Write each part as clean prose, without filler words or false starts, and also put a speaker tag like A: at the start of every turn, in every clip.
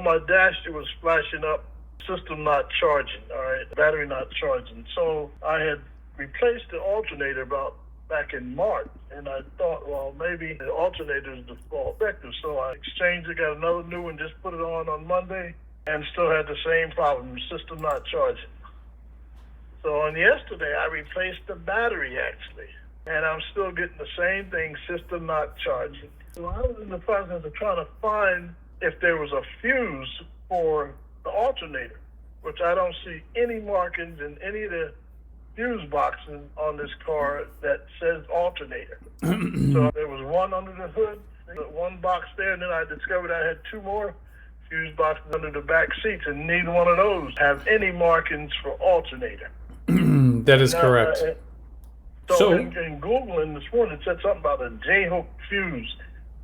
A: on my dash, it was flashing up, system not charging, all right, battery not charging. So I had replaced the alternator back in March, and I thought, well, maybe the alternator is default effective. So I exchanged it, got another new one, just put it on Monday, and still had the same problem, system not charging. So on yesterday, I replaced the battery, actually, and I'm still getting the same thing, system not charging. So I was in the process of trying to find if there was a fuse for the alternator, which I don't see any markings in any of the fuse boxes on this car that says alternator. So there was one under the hood, one box there, and then I discovered I had two more fuse boxes under the back seats, and neither one of those have any markings for alternator.
B: That is correct.
A: So in Googling this morning, it said something about a J-hook fuse.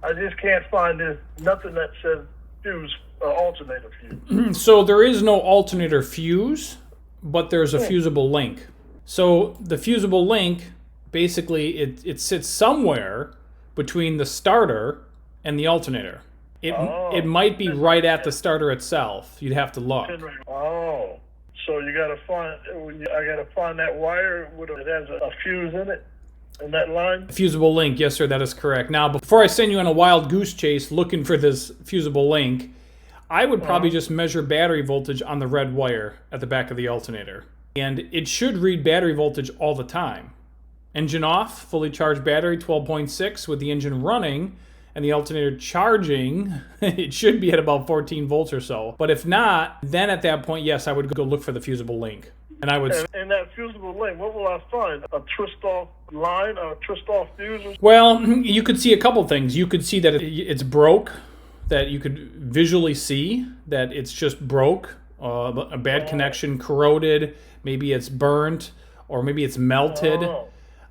A: I just can't find nothing that says fuse, alternator fuse.
B: So there is no alternator fuse, but there's a fusible link. So the fusible link, basically, it sits somewhere between the starter and the alternator. It might be right at the starter itself. You'd have to look.
A: Oh, so I gotta find that wire that has a fuse in it. In that line?
B: Fusible link, yes sir, that is correct. Now, before I send you on a wild goose chase looking for this fusible link, I would probably just measure battery voltage on the red wire at the back of the alternator. And it should read battery voltage all the time. Engine off, fully charged battery, 12.6 with the engine running, and the alternator charging, it should be at about 14 volts or so. But if not, then at that point, yes, I would go look for the fusible link. And I would.
A: And that fusible link, what will I find? A twist-off line, a twist-off fuse?
B: Well, you could see a couple things. You could see that it's broke, that you could visually see that it's just broke, a bad connection, corroded, maybe it's burnt, or maybe it's melted.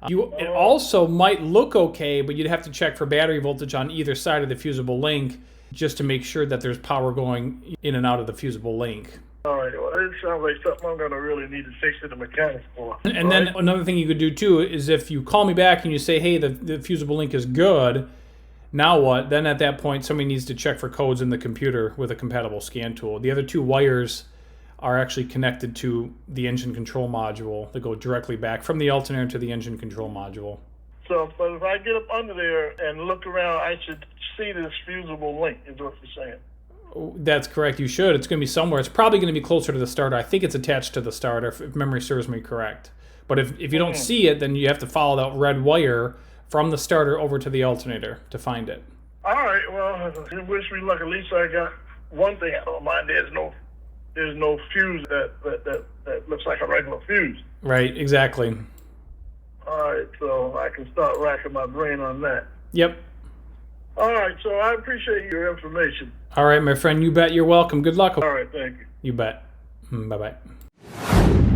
B: It also might look okay, but you'd have to check for battery voltage on either side of the fusible link just to make sure that there's power going in and out of the fusible link.
A: All right, well, it sounds like something I'm going to really need to fix to the mechanics for.
B: And then another thing you could do, too, is if you call me back and you say, hey, the fusible link is good, now what? Then at that point, somebody needs to check for codes in the computer with a compatible scan tool. The other two wires are actually connected to the engine control module that go directly back from the alternator to the engine control module.
A: So, but if I get up under there and look around, I should see this fusible link, is what you're saying.
B: That's correct. You should. It's going to be somewhere. It's probably going to be closer to the starter. I think it's attached to the starter, if memory serves me correct. But if you don't see it, then you have to follow that red wire from the starter over to the alternator to find it.
A: All right. Well, wish me luck. At least I got one thing I don't mind. There's no fuse that looks like a regular fuse.
B: Right. Exactly.
A: All right. So I can start racking my brain on that.
B: Yep.
A: All right. So I appreciate your information.
B: All right, my friend, you bet. You're welcome. Good luck.
A: All right, thank you.
B: You bet. Bye-bye.